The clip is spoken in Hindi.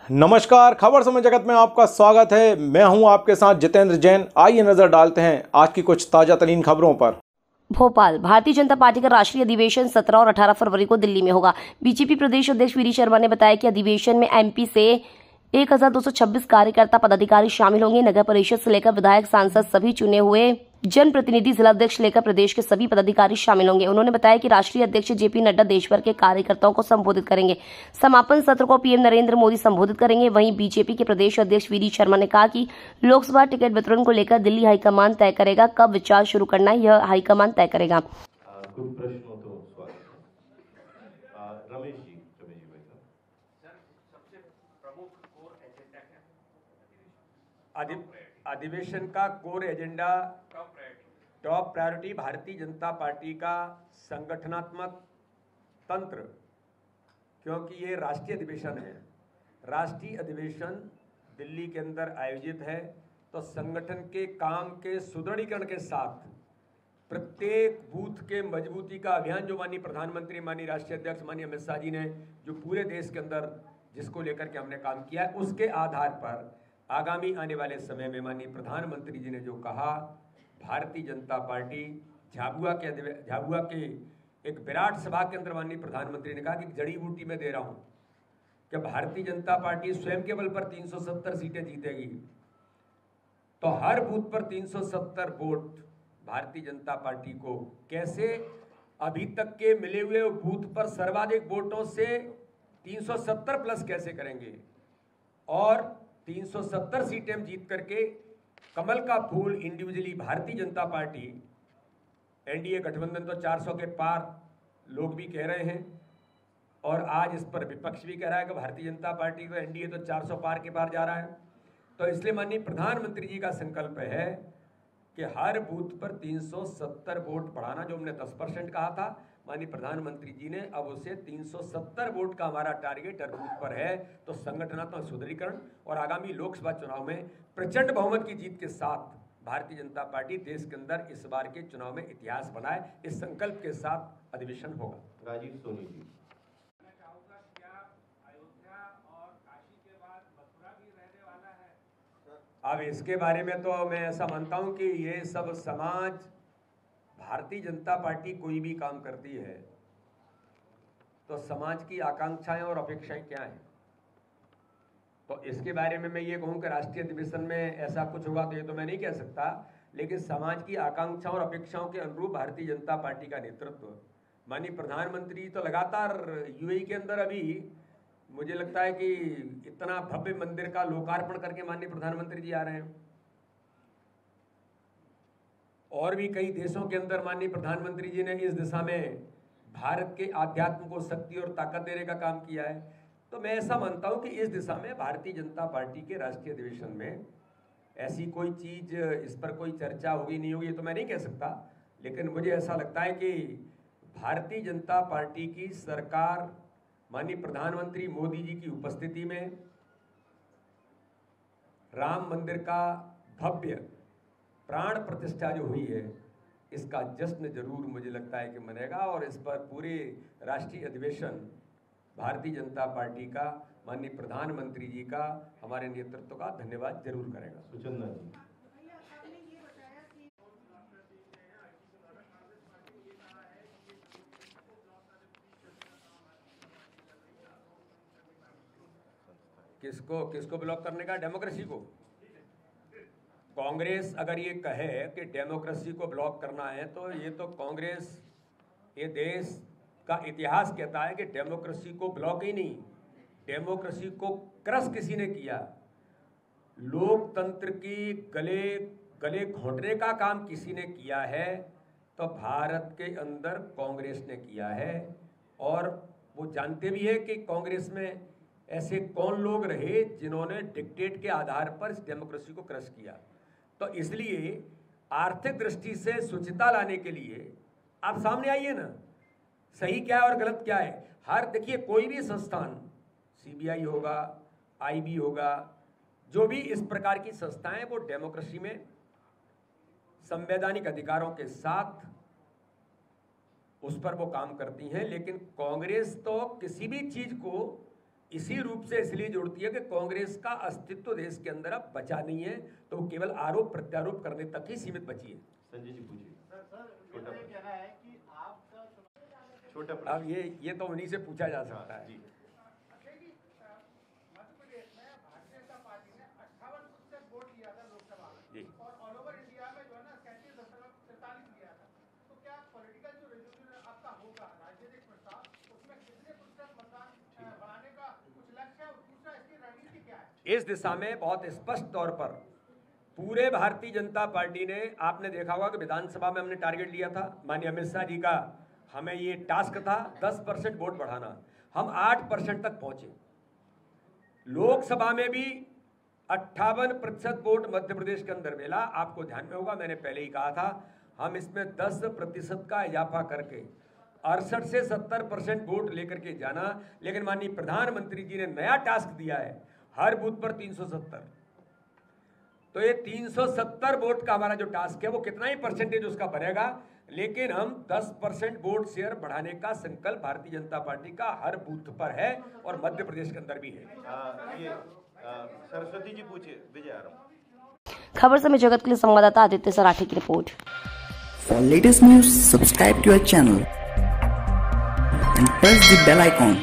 नमस्कार, खबर समय जगत में आपका स्वागत है। मैं हूं आपके साथ जितेंद्र जैन। आइए नजर डालते हैं आज की कुछ ताजा तरीन खबरों पर। भोपाल भारतीय जनता पार्टी का राष्ट्रीय अधिवेशन 17 और 18 फरवरी को दिल्ली में होगा। बीजेपी प्रदेश अध्यक्ष वीडी शर्मा ने बताया कि अधिवेशन में एमपी से 1226 कार्यकर्ता पदाधिकारी शामिल होंगे। नगर परिषद से लेकर विधायक, सांसद, सभी चुने हुए जनप्रतिनिधि, जिलाध्यक्ष लेकर प्रदेश के सभी पदाधिकारी शामिल होंगे। उन्होंने बताया कि राष्ट्रीय अध्यक्ष जेपी नड्डा देश भर के कार्यकर्ताओं को संबोधित करेंगे। समापन सत्र को पीएम नरेंद्र मोदी संबोधित करेंगे। वहीं बीजेपी के प्रदेश अध्यक्ष वीडी शर्मा ने कहा कि लोकसभा टिकट वितरण को लेकर दिल्ली हाईकमान तय करेगा। कब विचार शुरू करना है, यह हाईकमान तय करेगा। कुछ प्रश्नों तो स्वागत है। रमेश जी भाई साहब। सबसे प्रमुख कोर एजेंडा क्या है? अधिवेशन का core agenda top priority Bharatiya Janata party का संगठनात्मक तंत्र, क्योंकि ये राष्ट्रीय अधिवेशन है। राष्ट्रीय अधिवेशन दिल्ली के अंदर आयोजित है, तो संगठन के काम के सुदृढ़ीकरण के साथ प्रत्येक बूथ के मजबूती का अभियान जो माननीय प्रधानमंत्री, माननीय राष्ट्रीय अध्यक्ष, माननीय अमित शाह जी ने जो पूरे देश के अंदर जिसको लेकर के हमने काम किया है, उसके आधार पर आगामी आने वाले समय में माननीय प्रधानमंत्री जी ने जो कहा, भारतीय जनता पार्टी झाबुआ के एक विराट सभा के अंदर माननीय प्रधानमंत्री ने कहा कि जड़ी बूटी में दे रहा हूं कि भारतीय जनता पार्टी स्वयं के बल पर 370 सीटें जीतेगी, तो हर बूथ पर 370 वोट भारतीय जनता पार्टी को कैसे अभी तक के मिले हुए बूथ पर सर्वाधिक वोटों से 370 प्लस कैसे करेंगे और 370 सीटें जीत करके कमल का फूल individually Bharatiya Janata party, NDA गठबंधन तो 400 के पार लोग भी कह रहे हैं और आज इस पर विपक्ष भी कह रहा है कि भारतीय जनता पार्टी को एनडीए तो 400 पार के पार जा रहा है। तो इसलिए माननीय प्रधानमंत्री जी का संकल्प है कि हर बूथ पर 370 वोट बढ़ाना, जो हमने 10% कहा था, माननीय प्रधानमंत्री जी ने अब उसे 370 वोट का हमारा टारगेट हर बूथ पर है। तो संगठनात्मक सुदृढ़ीकरण और आगामी लोकसभा चुनाव में प्रचंड बहुमत की जीत के साथ भारतीय जनता पार्टी देश के अंदर इस बार के चुनाव में इतिहास बनाए, इस संकल्प के साथ अधिवेशन होगा। राजीव सोनी जी। अब इसके बारे में तो मैं ऐसा मानता हूं कि ये सब समाज, भारतीय जनता पार्टी कोई भी काम करती है तो समाज की आकांक्षाएं और अपेक्षाएं क्या हैं, तो इसके बारे में मैं ये कहूं कि राष्ट्रीय अधिवेशन में ऐसा कुछ होगा तो ये तो मैं नहीं कह सकता, लेकिन समाज की आकांक्षाओं और अपेक्षाओं के अनुरूप भारतीय जनता पार्टी का नेतृत्व, माननीय प्रधानमंत्री तो लगातार यूएई के अंदर अभी मुझे लगता है कि इतना भव्य मंदिर का लोकार्पण करके माननीय प्रधानमंत्री जी आ रहे हैं। और भी कई देशों के अंदर माननीय प्रधानमंत्री जी ने इस दिशा में भारत के आध्यात्म को शक्ति और ताकत देने का काम किया है। तो मैं ऐसा मानता हूं कि इस दिशा में भारतीय जनता पार्टी के राष्ट्रीय अधिवेशन में ऐसी कोई चीज, इस पर कोई चर्चा होगी नहीं होगी ये तो मैं नहीं कह सकता, लेकिन मुझे ऐसा लगता है कि भारतीय जनता पार्टी की सरकार माननीय प्रधानमंत्री मोदी जी की उपस्थिति में राम मंदिर का भव्य प्राण प्रतिष्ठा जो हुई है, इसका जश्न जरूर मुझे लगता है कि मनेगा और इस पर पूरे राष्ट्रीय अधिवेशन भारतीय जनता पार्टी का, माननीय प्रधानमंत्री जी का, हमारे नेतृत्व का धन्यवाद जरूर करेगा। सुचंदा जी। किसको ब्लॉक करने का? डेमोक्रेसी को। कांग्रेस अगर ये कहे कि डेमोक्रेसी को ब्लॉक करना है तो ये तो कांग्रेस, ये देश का इतिहास कहता है कि डेमोक्रेसी को ब्लॉक ही नहीं, डेमोक्रेसी को क्रश किसी ने किया, लोकतंत्र की गले घोंटने का काम किसी ने किया है तो भारत के अंदर कांग्रेस ने किया है। और वो जानते भी है कि कांग्रेस में ऐसे कौन लोग रहे जिन्होंने डिक्टेट के आधार पर इस डेमोक्रेसी को क्रश किया। तो इसलिए आर्थिक दृष्टि से शुचिता लाने के लिए आप सामने आइए ना, सही क्या है और गलत क्या है। हर देखिए, कोई भी संस्थान, सीबीआई होगा, आईबी होगा, जो भी इस प्रकार की संस्थाएं, वो डेमोक्रेसी में संवैधानिक अधिकारों के साथ उस पर वो काम करती हैं। लेकिन कांग्रेस तो किसी भी चीज को इसी रूप से इसलिए जोड़ती है कि कांग्रेस का अस्तित्व देश के अंदर अब बचा नहीं है, तो वो केवल आरोप प्रत्यारोप करने तक ही सीमित बची है। संजय जी पूछिए। छोटा प्रश्न। कहना है कि आपका छोटा अब प्रश्न। ये तो उन्हीं से पूछा जा सकता है। जी मध्य प्रदेश में भारतीय जनता पार्टी ने 58% वोट लिया था लोकसभा में जी। और ऑल ओवर इंडिया में जो है ना 37.43 लिया था। तो क्या पॉलिटिकल जो रेजोल्यूशन आपका होगा राजनीतिक प्रस्ताव, उसमें कितने प्रतिशत मतदान बढ़ाने का कुछ लक्ष्य है और दूसरा इसकी रणनीति क्या है? इस दिशा में बहुत स्पष्ट तौर पर पूरे भारतीय जनता पार्टी ने, आपने देखा होगा कि विधानसभा में हमने टारगेट लिया था, माननीय अमित शाह जी का हमें ये टास्क था 10% वोट बढ़ाना, हम 8% तक पहुंचे। लोकसभा में भी 58% वोट मध्य प्रदेश के अंदर मिला। आपको ध्यान में होगा, मैंने पहले ही कहा था हम इसमें 10% का इजाफा करके 68 से 70% वोट लेकर के जाना। लेकिन माननीय प्रधानमंत्री जी ने नया टास्क दिया है, हर बूथ पर 370। तो ये 370 वोट का हमारा जो टास्क है वो कितना ही परसेंटेज उसका बनेगा, लेकिन हम 10% वोट शेयर बढ़ाने का संकल्प भारतीय जनता पार्टी का हर बूथ पर है और मध्य प्रदेश के अंदर भी है। ये सरस्वती जी पूछिए। विजय आराम। खबर समय जगत के लिए संवाददाता आदित्य सराठी की report. For latest news, subscribe to our channel and press the bell icon.